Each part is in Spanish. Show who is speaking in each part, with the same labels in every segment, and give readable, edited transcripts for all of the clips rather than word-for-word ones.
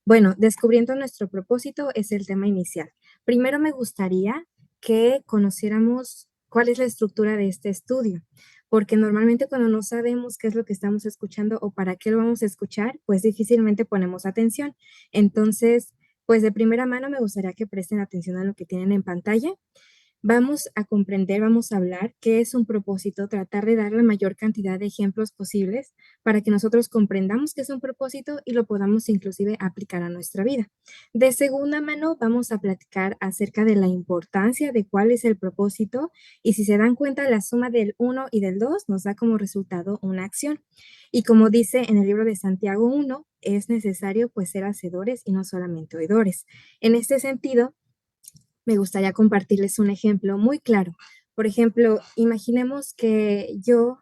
Speaker 1: Bueno, descubriendo nuestro propósito es el tema inicial. Primero me gustaría que conociéramos cuál es la estructura de este estudio, porque normalmente cuando no sabemos qué es lo que estamos escuchando o para qué lo vamos a escuchar, pues difícilmente ponemos atención. Entonces, pues de primera mano me gustaría que presten atención a lo que tienen en pantalla. Vamos a comprender, vamos a hablar qué es un propósito, tratar de dar la mayor cantidad de ejemplos posibles para que nosotros comprendamos qué es un propósito y lo podamos inclusive aplicar a nuestra vida. De segunda mano, vamos a platicar acerca de la importancia de cuál es el propósito y si se dan cuenta, la suma del uno y del 2 nos da como resultado una acción. Y como dice en el libro de Santiago 1, es necesario pues ser hacedores y no solamente oidores. En este sentido, me gustaría compartirles un ejemplo muy claro. Por ejemplo, imaginemos que yo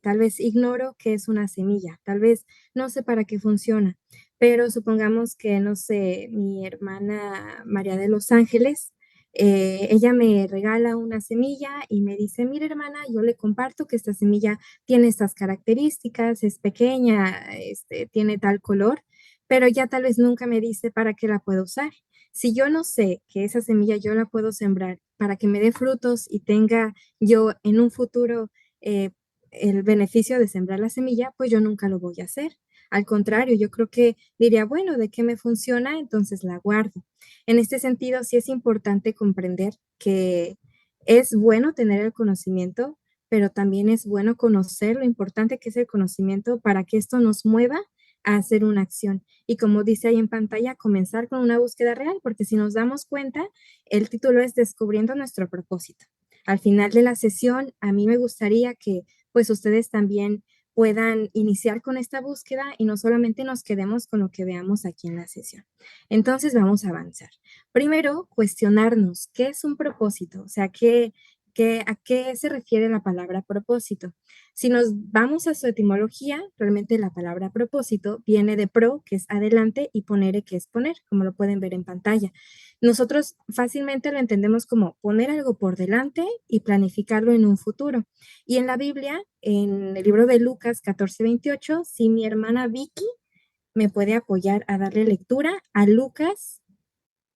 Speaker 1: tal vez ignoro qué es una semilla, tal vez no sé para qué funciona, pero supongamos que, no sé, mi hermana María de los Ángeles, ella me regala una semilla y me dice, mira hermana, yo le comparto que esta semilla tiene estas características, es pequeña, tiene tal color, pero ya tal vez nunca me dice para qué la puedo usar. Si yo no sé que esa semilla yo la puedo sembrar para que me dé frutos y tenga yo en un futuro eh, el beneficio de sembrar la semilla, pues yo nunca lo voy a hacer. Al contrario, yo creo que diría, bueno, ¿de qué me funciona? Entonces la guardo. En este sentido, sí es importante comprender que es bueno tener el conocimiento, pero también es bueno conocer lo importante que es el conocimiento para que esto nos mueva a hacer una acción. Y como dice ahí en pantalla, comenzar con una búsqueda real, porque si nos damos cuenta, el título es Descubriendo nuestro propósito. Al final de la sesión, a mí me gustaría que pues ustedes también puedan iniciar con esta búsqueda y no solamente nos quedemos con lo que veamos aquí en la sesión. Entonces vamos a avanzar. Primero, cuestionarnos qué es un propósito, o sea, ¿a qué se refiere la palabra propósito? Si nos vamos a su etimología, realmente la palabra propósito viene de pro, que es adelante, y ponere, que es poner, como lo pueden ver en pantalla. Nosotros fácilmente lo entendemos como poner algo por delante y planificarlo en un futuro. Y en la Biblia, en el libro de Lucas 14:28, si mi hermana Vicky me puede apoyar a darle lectura a Lucas,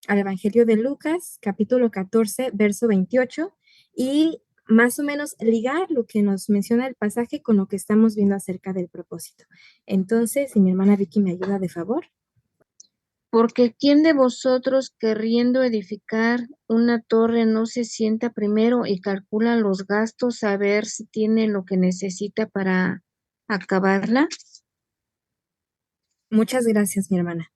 Speaker 1: al Evangelio de Lucas, capítulo 14, verso 28, y más o menos ligar lo que nos menciona el pasaje con lo que estamos viendo acerca del propósito. Entonces, si mi hermana Vicky me ayuda de favor.
Speaker 2: Porque ¿quién de vosotros querriendo edificar una torre no se sienta primero y calcula los gastos a ver si tiene lo que necesita para acabarla?
Speaker 1: Muchas gracias, mi hermana.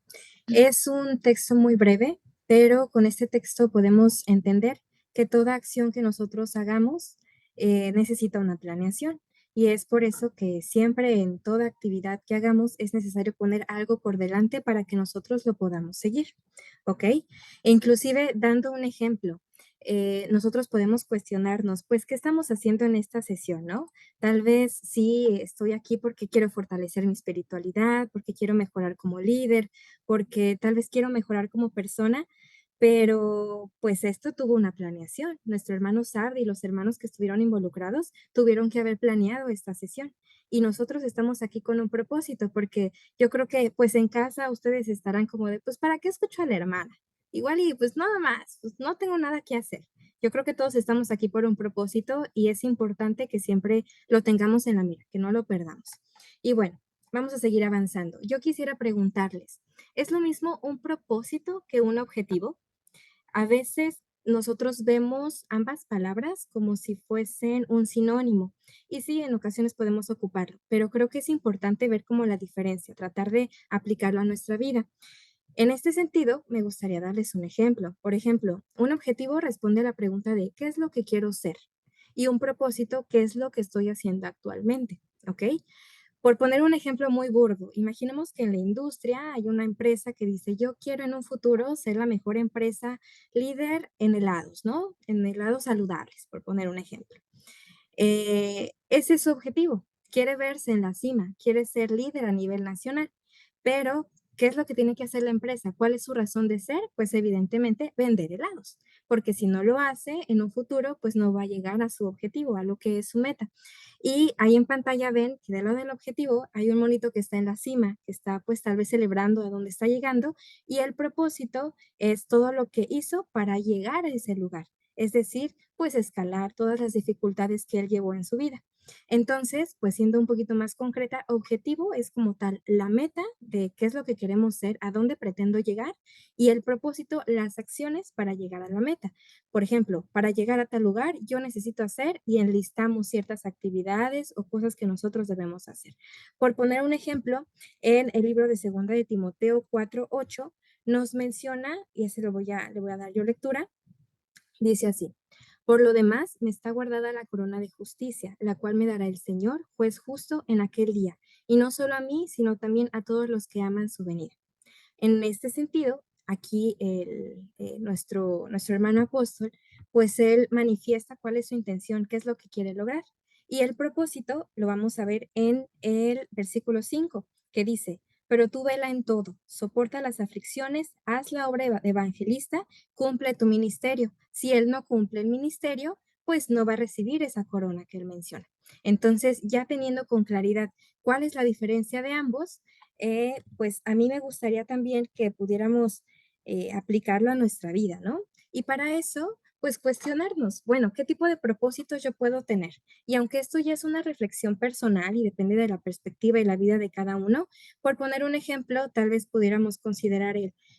Speaker 1: Es un texto muy breve, pero con este texto podemos entender que toda acción que nosotros hagamos necesita una planeación. Y es por eso que siempre en toda actividad que hagamos es necesario poner algo por delante para que nosotros lo podamos seguir, ¿ok? E inclusive dando un ejemplo, nosotros podemos cuestionarnos, pues, ¿qué estamos haciendo en esta sesión, no? Tal vez sí estoy aquí porque quiero fortalecer mi espiritualidad, porque quiero mejorar como líder, porque tal vez quiero mejorar como persona, pero pues esto tuvo una planeación. Nuestro hermano Sardi y los hermanos que estuvieron involucrados tuvieron que haber planeado esta sesión. Y nosotros estamos aquí con un propósito, porque yo creo que pues en casa ustedes estarán como de, pues ¿para qué escucho a la hermana? Igual y pues nada más, pues no tengo nada que hacer. Yo creo que todos estamos aquí por un propósito y es importante que siempre lo tengamos en la mira, que no lo perdamos. Y bueno, vamos a seguir avanzando. Yo quisiera preguntarles, ¿es lo mismo un propósito que un objetivo? A veces nosotros vemos ambas palabras como si fuesen un sinónimo y sí, en ocasiones podemos ocuparlo, pero creo que es importante ver como la diferencia, tratar de aplicarlo a nuestra vida. En este sentido, me gustaría darles un ejemplo. Por ejemplo, un objetivo responde a la pregunta de ¿qué es lo que quiero ser? Y un propósito, ¿qué es lo que estoy haciendo actualmente? ¿Ok? Por poner un ejemplo muy burdo, imaginemos que en la industria hay una empresa que dice, yo quiero en un futuro ser la mejor empresa líder en helados, ¿no? En helados saludables, por poner un ejemplo. Ese es su objetivo. Quiere verse en la cima, quiere ser líder a nivel nacional, pero ¿qué es lo que tiene que hacer la empresa? ¿Cuál es su razón de ser? Pues evidentemente vender helados, porque si no lo hace en un futuro, pues no va a llegar a su objetivo, a lo que es su meta. Y ahí en pantalla ven que de lo del objetivo hay un monito que está en la cima, que está pues tal vez celebrando a dónde está llegando y el propósito es todo lo que hizo para llegar a ese lugar. Es decir, pues escalar todas las dificultades que él llevó en su vida. Entonces, pues siendo un poquito más concreta, objetivo es como tal la meta de qué es lo que queremos ser, a dónde pretendo llegar y el propósito, las acciones para llegar a la meta. Por ejemplo, para llegar a tal lugar, yo necesito hacer y enlistamos ciertas actividades o cosas que nosotros debemos hacer. Por poner un ejemplo, en el libro de Segunda de Timoteo 4:8 nos menciona, y ese le voy a dar yo lectura, dice así. Por lo demás, me está guardada la corona de justicia, la cual me dará el Señor, juez justo, en aquel día, y no solo a mí, sino también a todos los que aman su venida. En este sentido, aquí nuestro hermano apóstol, pues él manifiesta cuál es su intención, qué es lo que quiere lograr. Y el propósito lo vamos a ver en el versículo 5, que dice, pero tú vela en todo, soporta las aflicciones, haz la obra evangelista, cumple tu ministerio. Si él no cumple el ministerio, pues no va a recibir esa corona que él menciona. Entonces, ya teniendo con claridad cuál es la diferencia de ambos, pues a mí me gustaría también que pudiéramos aplicarlo a nuestra vida, ¿no? Y para eso, pues cuestionarnos, bueno, ¿qué tipo de propósitos yo puedo tener? Y aunque esto ya es una reflexión personal y depende de la perspectiva y la vida de cada uno, por poner un ejemplo, tal vez pudiéramos considerar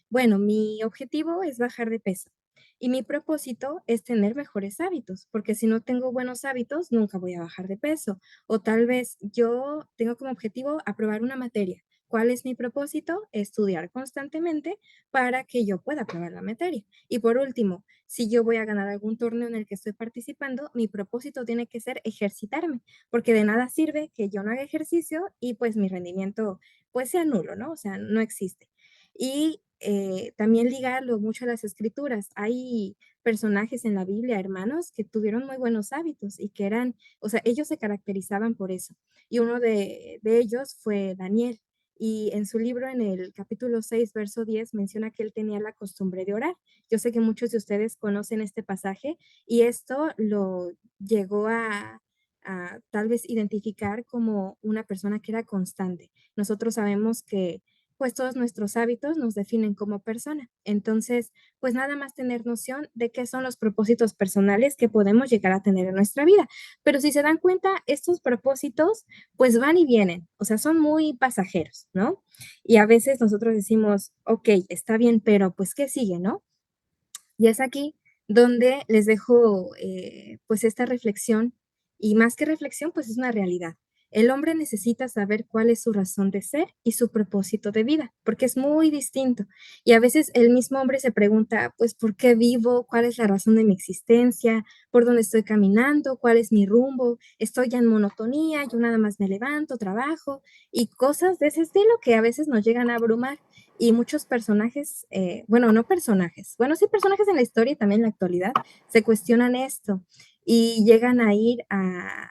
Speaker 1: bueno, mi objetivo es bajar de peso. Y mi propósito es tener mejores hábitos, porque si no tengo buenos hábitos, nunca voy a bajar de peso. O tal vez yo tengo como objetivo aprobar una materia. ¿Cuál es mi propósito? Estudiar constantemente para que yo pueda aprobar la materia. Y por último, si yo voy a ganar algún torneo en el que estoy participando, mi propósito tiene que ser ejercitarme, porque de nada sirve que yo no haga ejercicio y pues mi rendimiento pues sea nulo, ¿no? O sea, no existe. Y también ligarlo mucho a las escrituras. Hay personajes en la Biblia, hermanos, que tuvieron muy buenos hábitos y que eran, o sea, ellos se caracterizaban por eso. Y uno de ellos fue Daniel. Y en su libro, en el capítulo 6 verso 10 menciona que él tenía la costumbre de orar. Yo sé que muchos de ustedes conocen este pasaje y esto lo llegó a tal vez identificar como una persona que era constante. Nosotros sabemos que pues todos nuestros hábitos nos definen como persona. Entonces, pues nada más tener noción de qué son los propósitos personales que podemos llegar a tener en nuestra vida. Pero si se dan cuenta, estos propósitos pues van y vienen, o sea, son muy pasajeros, ¿no? Y a veces nosotros decimos, ok, está bien, pero pues ¿qué sigue, no? Y es aquí donde les dejo pues esta reflexión y más que reflexión pues es una realidad. El hombre necesita saber cuál es su razón de ser y su propósito de vida, porque es muy distinto. Y a veces el mismo hombre se pregunta, pues, ¿por qué vivo? ¿Cuál es la razón de mi existencia? ¿Por dónde estoy caminando? ¿Cuál es mi rumbo? Estoy ya en monotonía, yo nada más me levanto, trabajo y cosas de ese estilo que a veces nos llegan a abrumar y muchos personajes, bueno, no personajes, bueno, sí personajes en la historia y también en la actualidad, se cuestionan esto y llegan a ir a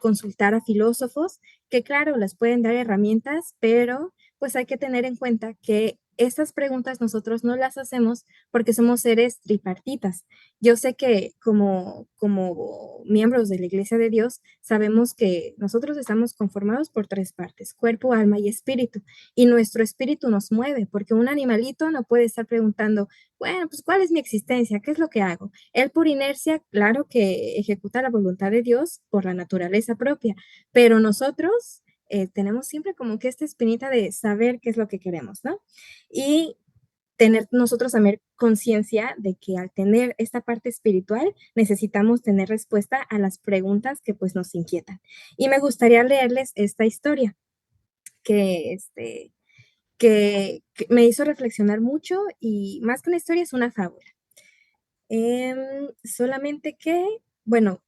Speaker 1: consultar a filósofos que, claro, les pueden dar herramientas, pero pues hay que tener en cuenta que estas preguntas nosotros no las hacemos porque somos seres tripartitas. Yo sé que como miembros de la Iglesia de Dios sabemos que nosotros estamos conformados por tres partes, cuerpo, alma y espíritu, y nuestro espíritu nos mueve porque un animalito no puede estar preguntando, bueno, pues ¿cuál es mi existencia? ¿Qué es lo que hago? Él por inercia, claro que ejecuta la voluntad de Dios por la naturaleza propia, pero nosotros tenemos siempre como que esta espinita de saber qué es lo que queremos, ¿no? Y tener nosotros también conciencia de que al tener esta parte espiritual necesitamos tener respuesta a las preguntas que pues nos inquietan. Y me gustaría leerles esta historia que, que me hizo reflexionar mucho y más que una historia es una fábula. Solamente que, bueno,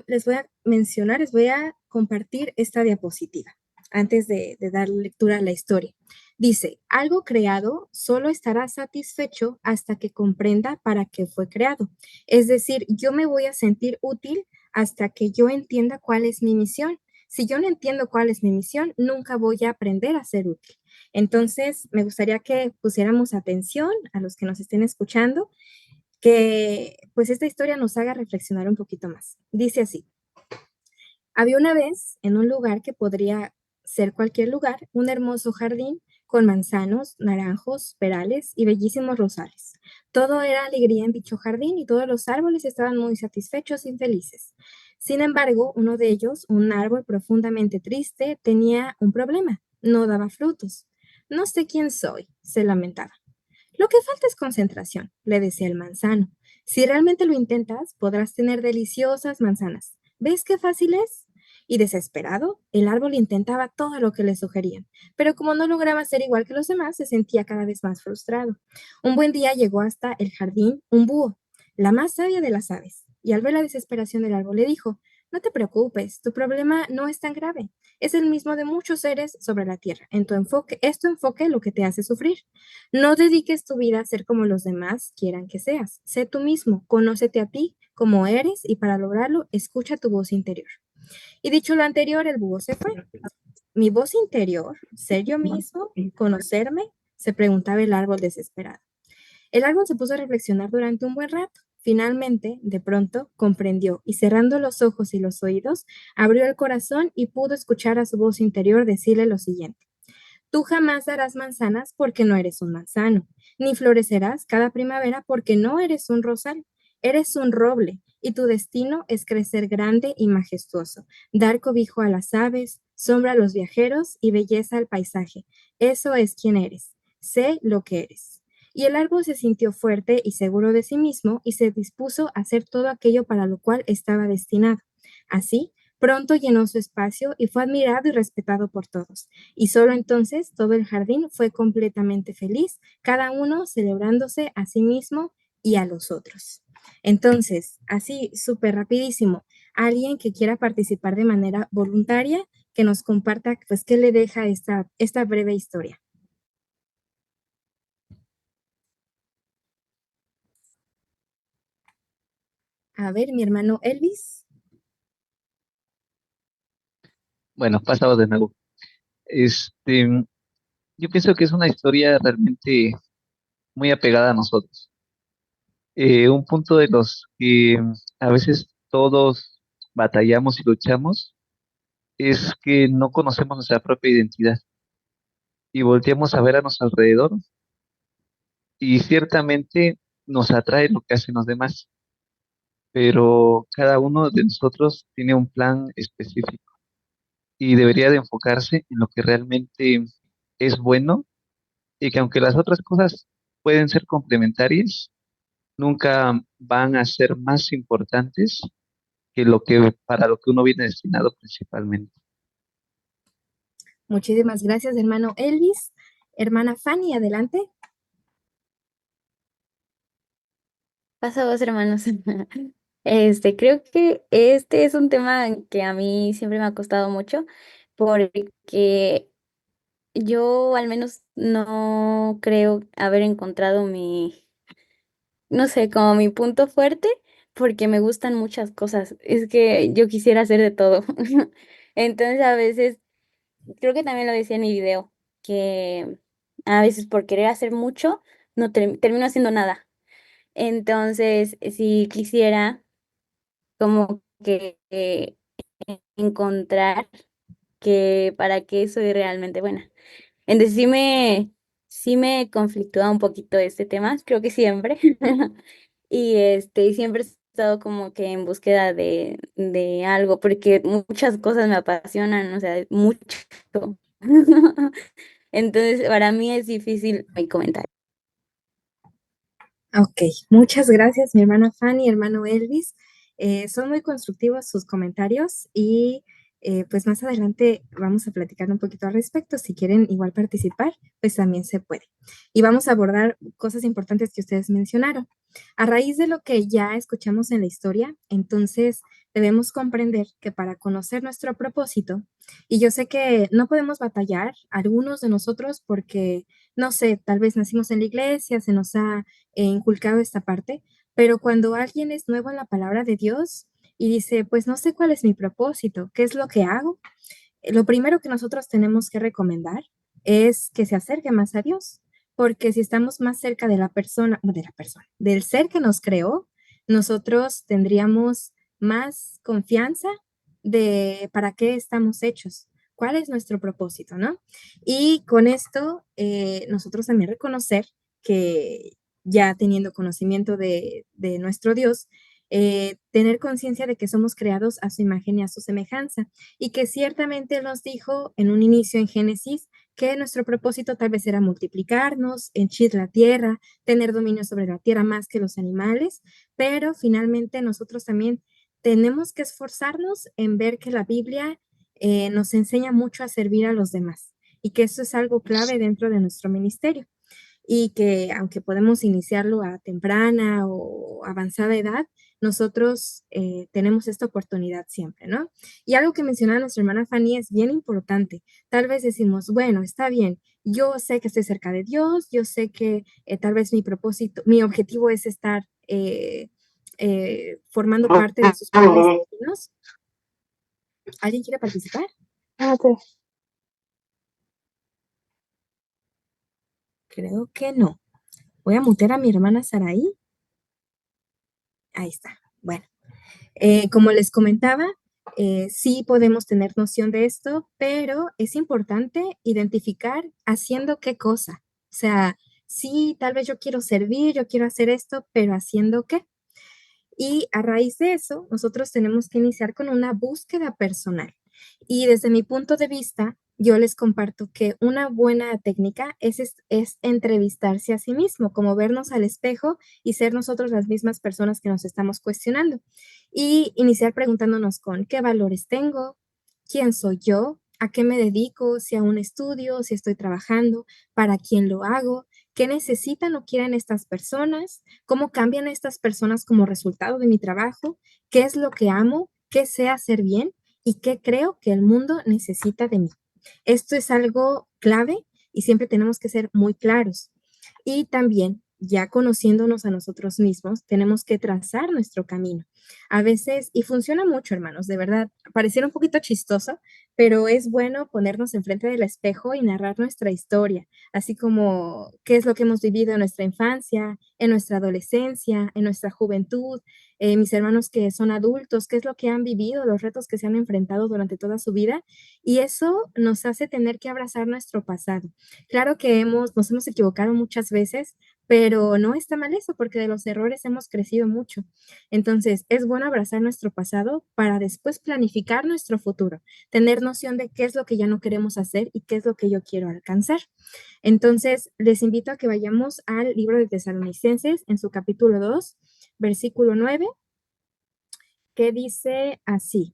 Speaker 1: les voy a mencionar, les voy a compartir esta diapositiva antes de dar lectura a la historia. Dice, algo creado solo estará satisfecho hasta que comprenda para qué fue creado. Es decir, yo me voy a sentir útil hasta que yo entienda cuál es mi misión. Si yo no entiendo cuál es mi misión, nunca voy a aprender a ser útil. Entonces, me gustaría que pusiéramos atención a los que nos estén escuchando, que pues esta historia nos haga reflexionar un poquito más. Dice así: había una vez, en un lugar que podría ser cualquier lugar, un hermoso jardín con manzanos, naranjos, perales y bellísimos rosales. Todo era alegría en dicho jardín y todos los árboles estaban muy satisfechos y felices. Sin embargo, uno de ellos, un árbol profundamente triste, tenía un problema. No daba frutos. No sé quién soy, se lamentaba. Lo que falta es concentración, le decía el manzano. Si realmente lo intentas, podrás tener deliciosas manzanas. ¿Ves qué fácil es? Y desesperado, el árbol intentaba todo lo que le sugerían, pero como no lograba ser igual que los demás, se sentía cada vez más frustrado. Un buen día llegó hasta el jardín un búho, la más sabia de las aves, y al ver la desesperación del árbol le dijo: no te preocupes, tu problema no es tan grave. Es el mismo de muchos seres sobre la tierra. Es tu enfoque lo que te hace sufrir. No dediques tu vida a ser como los demás quieran que seas. Sé tú mismo, conócete a ti como eres y para lograrlo, escucha tu voz interior. Y dicho lo anterior, el búho se fue. Mi voz interior, ser yo mismo, conocerme, se preguntaba el árbol desesperado. El árbol se puso a reflexionar durante un buen rato. Finalmente, de pronto, comprendió y cerrando los ojos y los oídos, abrió el corazón y pudo escuchar a su voz interior decirle lo siguiente: tú jamás darás manzanas porque no eres un manzano, ni florecerás cada primavera porque no eres un rosal. Eres un roble y tu destino es crecer grande y majestuoso, dar cobijo a las aves, sombra a los viajeros y belleza al paisaje. Eso es quien eres. Sé lo que eres. Y el árbol se sintió fuerte y seguro de sí mismo y se dispuso a hacer todo aquello para lo cual estaba destinado. Así, pronto llenó su espacio y fue admirado y respetado por todos. Y solo entonces todo el jardín fue completamente feliz, cada uno celebrándose a sí mismo y a los otros. Entonces, así súper rapidísimo, alguien que quiera participar de manera voluntaria, que nos comparta, pues, qué le deja esta breve historia. A ver, mi hermano Elvis.
Speaker 3: Bueno, pasado de nuevo. Este, yo pienso que es una historia realmente muy apegada a nosotros. Un punto de los que a veces todos batallamos y luchamos es que no conocemos nuestra propia identidad y volteamos a ver a nuestro alrededor y ciertamente nos atrae lo que hacen los demás, pero cada uno de nosotros tiene un plan específico y debería de enfocarse en lo que realmente es bueno y que aunque las otras cosas pueden ser complementarias, nunca van a ser más importantes que lo que para lo que uno viene destinado principalmente.
Speaker 1: Muchísimas gracias, hermano Elvis. Hermana Fanny, adelante.
Speaker 4: Pasa vos, hermanos. Creo que este es un tema que a mí siempre me ha costado mucho porque yo al menos no creo haber encontrado no sé, como mi punto fuerte porque me gustan muchas cosas. Es que yo quisiera hacer de todo. Entonces a veces, creo que también lo decía en mi video, que a veces por querer hacer mucho, no termino haciendo nada. Entonces, si quisiera como que encontrar que para qué soy realmente buena. Entonces sí me conflictúa un poquito este tema, creo que siempre. Y siempre he estado como que en búsqueda de algo, porque muchas cosas me apasionan, o sea, mucho. Entonces, para mí es difícil mi comentario.
Speaker 1: Ok, muchas gracias, mi hermana Fanny, hermano Elvis. Son muy constructivos sus comentarios y pues más adelante vamos a platicar un poquito al respecto. Si quieren igual participar, pues también se puede. Y vamos a abordar cosas importantes que ustedes mencionaron. A raíz de lo que ya escuchamos en la historia, entonces debemos comprender que para conocer nuestro propósito, y yo sé que no podemos batallar algunos de nosotros porque, no sé, tal vez nacimos en la iglesia, se nos ha inculcado esta parte, pero cuando alguien es nuevo en la palabra de Dios y dice, pues no sé cuál es mi propósito, qué es lo que hago, lo primero que nosotros tenemos que recomendar es que se acerque más a Dios, porque si estamos más cerca del ser que nos creó, nosotros tendríamos más confianza de para qué estamos hechos, cuál es nuestro propósito, ¿no? Y con esto, nosotros también reconocer que ya teniendo conocimiento de nuestro Dios, tener conciencia de que somos creados a su imagen y a su semejanza, y que ciertamente Él nos dijo en un inicio en Génesis que nuestro propósito tal vez era multiplicarnos, henchir la tierra, tener dominio sobre la tierra más que los animales, pero finalmente nosotros también tenemos que esforzarnos en ver que la Biblia nos enseña mucho a servir a los demás y que eso es algo clave dentro de nuestro ministerio y que aunque podemos iniciarlo a temprana o avanzada edad, nosotros tenemos esta oportunidad siempre, ¿no? Y algo que mencionaba nuestra hermana Fanny es bien importante. Tal vez decimos, bueno, está bien, yo sé que estoy cerca de Dios, yo sé que tal vez mi propósito, mi objetivo es estar formando parte de sus planes divinos. ¿Alguien quiere participar? Creo que no. Voy a mutear a mi hermana Saraí. Ahí está. Bueno. Como les comentaba, sí podemos tener noción de esto, pero es importante identificar haciendo qué cosa. O sea, sí, tal vez yo quiero servir, yo quiero hacer esto, pero haciendo qué. Y a raíz de eso, nosotros tenemos que iniciar con una búsqueda personal. Y desde mi punto de vista, yo les comparto que una buena técnica es entrevistarse a sí mismo, como vernos al espejo y ser nosotros las mismas personas que nos estamos cuestionando. Y iniciar preguntándonos con qué valores tengo, quién soy yo, a qué me dedico, si aún estudio, si estoy trabajando, para quién lo hago, qué necesitan o quieren estas personas, cómo cambian estas personas como resultado de mi trabajo, qué es lo que amo, qué sé hacer bien y qué creo que el mundo necesita de mí. Esto es algo clave y siempre tenemos que ser muy claros. Y también, ya conociéndonos a nosotros mismos, tenemos que trazar nuestro camino. A veces, y funciona mucho, hermanos, de verdad, pareciera un poquito chistoso, pero es bueno ponernos enfrente del espejo y narrar nuestra historia, así como qué es lo que hemos vivido en nuestra infancia, en nuestra adolescencia, en nuestra juventud, mis hermanos que son adultos, qué es lo que han vivido, los retos que se han enfrentado durante toda su vida, y eso nos hace tener que abrazar nuestro pasado. Claro que nos hemos equivocado muchas veces, pero no está mal eso, porque de los errores hemos crecido mucho. Entonces, es bueno abrazar nuestro pasado para después planificar nuestro futuro, tener noción de qué es lo que ya no queremos hacer y qué es lo que yo quiero alcanzar. Entonces, les invito a que vayamos al libro de Tesalonicenses en su capítulo 2, versículo 9, que dice así: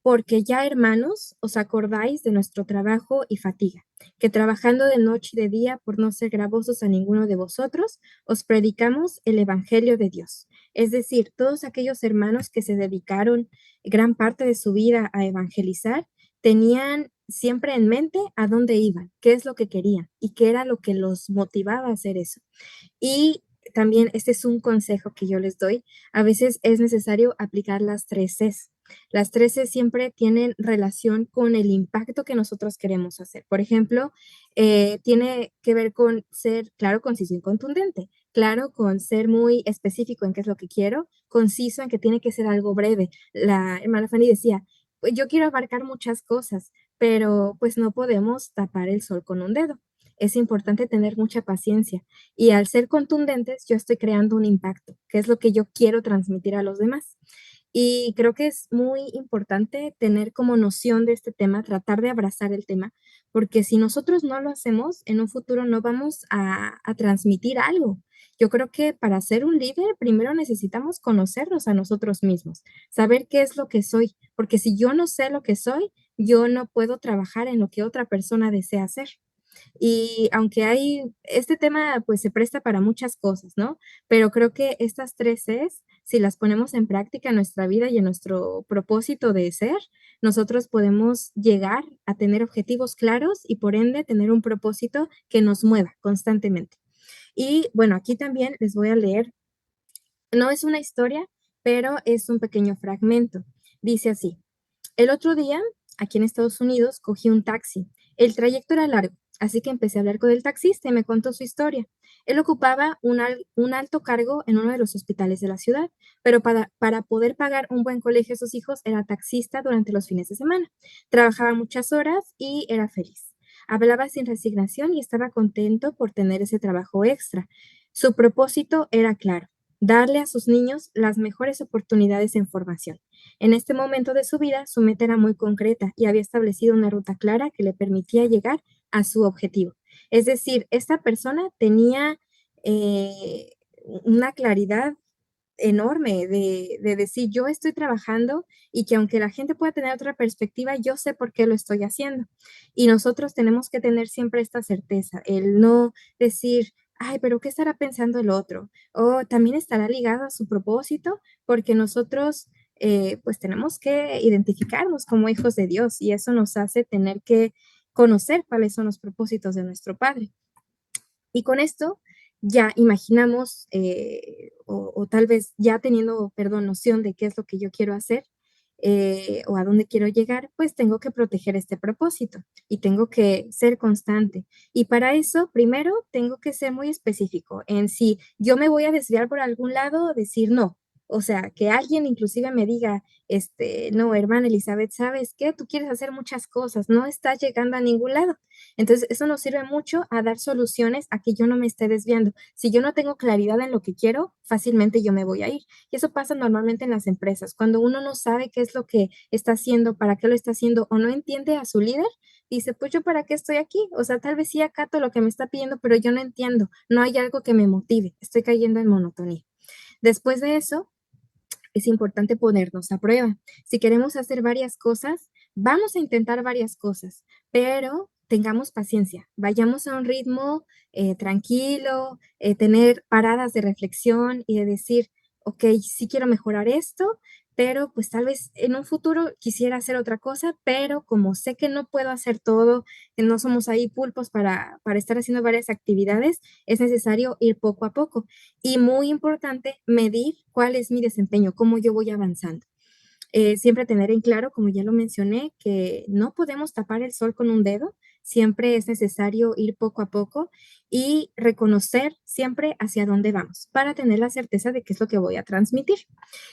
Speaker 1: porque ya, hermanos, os acordáis de nuestro trabajo y fatiga, que trabajando de noche y de día por no ser gravosos a ninguno de vosotros, os predicamos el Evangelio de Dios. Es decir, todos aquellos hermanos que se dedicaron gran parte de su vida a evangelizar, tenían siempre en mente a dónde iban, qué es lo que querían y qué era lo que los motivaba a hacer eso. Y también este es un consejo que yo les doy. A veces es necesario aplicar las 3 Cs. Las 3 Cs siempre tienen relación con el impacto que nosotros queremos hacer. Por ejemplo, tiene que ver con ser claro, conciso y contundente. Claro, con ser muy específico en qué es lo que quiero, conciso en que tiene que ser algo breve. La hermana Fanny decía, pues yo quiero abarcar muchas cosas, pero pues no podemos tapar el sol con un dedo. Es importante tener mucha paciencia y al ser contundentes yo estoy creando un impacto, que es lo que yo quiero transmitir a los demás. Y creo que es muy importante tener como noción de este tema, tratar de abrazar el tema, porque si nosotros no lo hacemos, en un futuro no vamos a transmitir algo. Yo creo que para ser un líder, primero necesitamos conocernos a nosotros mismos, saber qué es lo que soy, porque si yo no sé lo que soy, yo no puedo trabajar en lo que otra persona desea hacer. Y aunque este tema pues se presta para muchas cosas, ¿no? Pero creo que estas 3 Cs, si las ponemos en práctica en nuestra vida y en nuestro propósito de ser, nosotros podemos llegar a tener objetivos claros y por ende tener un propósito que nos mueva constantemente. Y bueno, aquí también les voy a leer, no es una historia, pero es un pequeño fragmento. Dice así: el otro día, aquí en Estados Unidos, cogí un taxi. El trayecto era largo así que empecé a hablar con el taxista y me contó su historia. Él ocupaba un alto cargo en uno de los hospitales de la ciudad, pero para poder pagar un buen colegio a sus hijos era taxista durante los fines de semana. Trabajaba muchas horas y era feliz. Hablaba sin resignación y estaba contento por tener ese trabajo extra. Su propósito era claro, darle a sus niños las mejores oportunidades en formación. En este momento de su vida, su meta era muy concreta y había establecido una ruta clara que le permitía llegar a su objetivo. Es decir, esta persona tenía eh, una claridad enorme de decir, yo estoy trabajando y que aunque la gente pueda tener otra perspectiva, yo sé por qué lo estoy haciendo. Y nosotros tenemos que tener siempre esta certeza, el no decir, ay, pero ¿qué estará pensando el otro? O también estará ligado a su propósito, porque nosotros pues tenemos que identificarnos como hijos de Dios y eso nos hace tener que conocer cuáles son los propósitos de nuestro Padre. Y con esto ya imaginamos, o tal vez ya teniendo, perdón, noción de qué es lo que yo quiero hacer o a dónde quiero llegar, pues tengo que proteger este propósito y tengo que ser constante. Y para eso, primero, tengo que ser muy específico en si yo me voy a desviar por algún lado, decir no. O sea, que alguien inclusive me diga, no, hermana Elizabeth, ¿sabes qué? Tú quieres hacer muchas cosas, no estás llegando a ningún lado. Entonces, eso nos sirve mucho a dar soluciones a que yo no me esté desviando. Si yo no tengo claridad en lo que quiero, fácilmente yo me voy a ir. Y eso pasa normalmente en las empresas. Cuando uno no sabe qué es lo que está haciendo, para qué lo está haciendo o no entiende a su líder, dice, pues yo para qué estoy aquí. O sea, tal vez sí acato lo que me está pidiendo, pero yo no entiendo. No hay algo que me motive. Estoy cayendo en monotonía. Después de eso, es importante ponernos a prueba. Si queremos hacer varias cosas, vamos a intentar varias cosas, pero tengamos paciencia, vayamos a un ritmo tranquilo, tener paradas de reflexión y de decir, ok, sí quiero mejorar esto, pero pues tal vez en un futuro quisiera hacer otra cosa, pero como sé que no puedo hacer todo, que no somos ahí pulpos para estar haciendo varias actividades, es necesario ir poco a poco. Y muy importante, medir cuál es mi desempeño, cómo yo voy avanzando. Siempre tener en claro, como ya lo mencioné, que no podemos tapar el sol con un dedo, siempre es necesario ir poco a poco y reconocer siempre hacia dónde vamos para tener la certeza de qué es lo que voy a transmitir.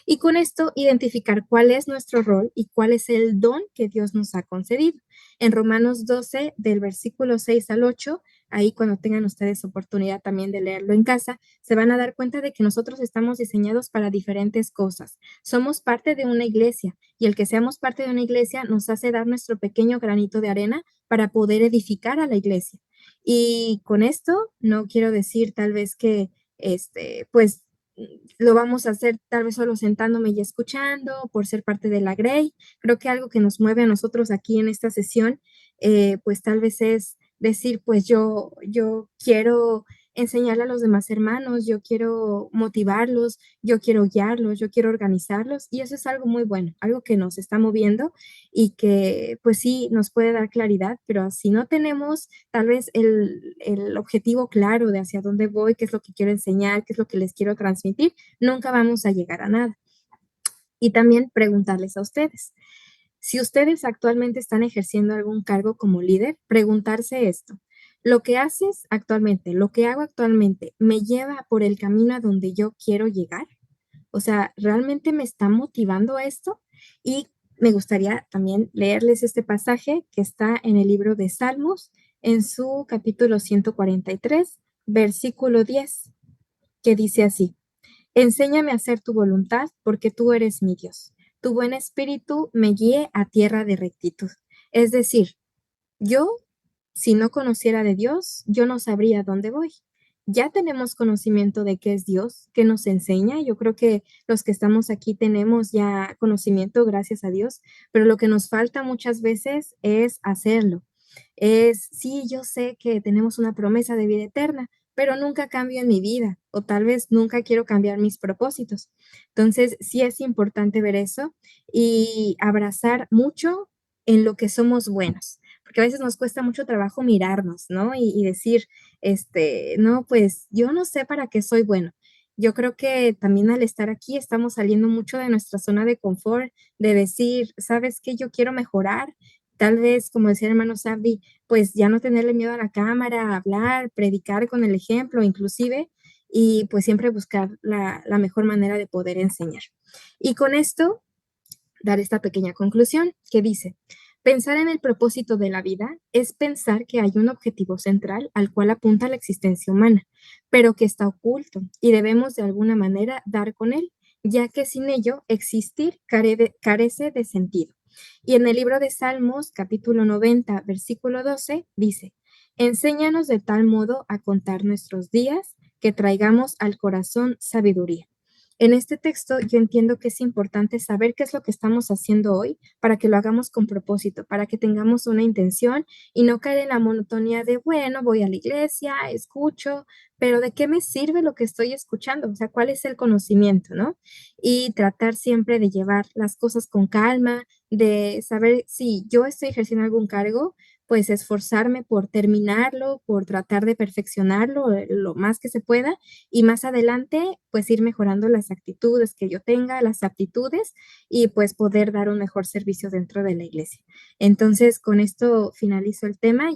Speaker 1: Y con esto identificar cuál es nuestro rol y cuál es el don que Dios nos ha concedido. En Romanos 12, del versículo 6 al 8, ahí cuando tengan ustedes oportunidad también de leerlo en casa, se van a dar cuenta de que nosotros estamos diseñados para diferentes cosas. Somos parte de una iglesia y el que seamos parte de una iglesia nos hace dar nuestro pequeño granito de arena para poder edificar a la iglesia. Y con esto no quiero decir tal vez que, pues, lo vamos a hacer tal vez solo sentándome y escuchando por ser parte de la Grey. Creo que algo que nos mueve a nosotros aquí en esta sesión, pues tal vez es decir, pues yo quiero enseñarle a los demás hermanos, yo quiero motivarlos, yo quiero guiarlos, yo quiero organizarlos y eso es algo muy bueno, algo que nos está moviendo y que pues sí nos puede dar claridad, pero si no tenemos tal vez el objetivo claro de hacia dónde voy, qué es lo que quiero enseñar, qué es lo que les quiero transmitir, nunca vamos a llegar a nada. Y también preguntarles a ustedes. Si ustedes actualmente están ejerciendo algún cargo como líder, preguntarse esto. ¿Lo que haces actualmente, lo que hago actualmente, me lleva por el camino a donde yo quiero llegar? O sea, ¿realmente me está motivando a esto? Y me gustaría también leerles este pasaje que está en el libro de Salmos, en su capítulo 143, versículo 10, que dice así. Enséñame a hacer tu voluntad, porque tú eres mi Dios. Tu buen espíritu me guíe a tierra de rectitud. Es decir, yo, si no conociera de Dios, yo no sabría dónde voy. Ya tenemos conocimiento de qué es Dios, qué nos enseña. Yo creo que los que estamos aquí tenemos ya conocimiento, gracias a Dios, pero lo que nos falta muchas veces es hacerlo. Sí, yo sé que tenemos una promesa de vida eterna, pero nunca cambio en mi vida o tal vez nunca quiero cambiar mis propósitos. Entonces, sí es importante ver eso y abrazar mucho en lo que somos buenos, porque a veces nos cuesta mucho trabajo mirarnos, ¿no? Y decir, no, pues yo no sé para qué soy bueno. Yo creo que también al estar aquí estamos saliendo mucho de nuestra zona de confort, de decir, ¿sabes qué? Yo quiero mejorar, Tal vez, como decía el hermano Sabdi, pues ya no tenerle miedo a la cámara, hablar, predicar con el ejemplo inclusive, y pues siempre buscar la mejor manera de poder enseñar. Y con esto dar esta pequeña conclusión que dice, pensar en el propósito de la vida es pensar que hay un objetivo central al cual apunta la existencia humana, pero que está oculto y debemos de alguna manera dar con él, ya que sin ello existir carece de sentido. Y en el libro de Salmos, capítulo 90, versículo 12, dice, enséñanos de tal modo a contar nuestros días que traigamos al corazón sabiduría. En este texto yo entiendo que es importante saber qué es lo que estamos haciendo hoy para que lo hagamos con propósito, para que tengamos una intención y no caer en la monotonía de, bueno, voy a la iglesia, escucho, pero ¿de qué me sirve lo que estoy escuchando? O sea, ¿cuál es el conocimiento, no? Y tratar siempre de llevar las cosas con calma, de saber si yo estoy ejerciendo algún cargo, pues esforzarme por terminarlo, por tratar de perfeccionarlo lo más que se pueda y más adelante, pues ir mejorando las actitudes que yo tenga, las aptitudes y pues poder dar un mejor servicio dentro de la iglesia. Entonces, con esto finalizo el tema.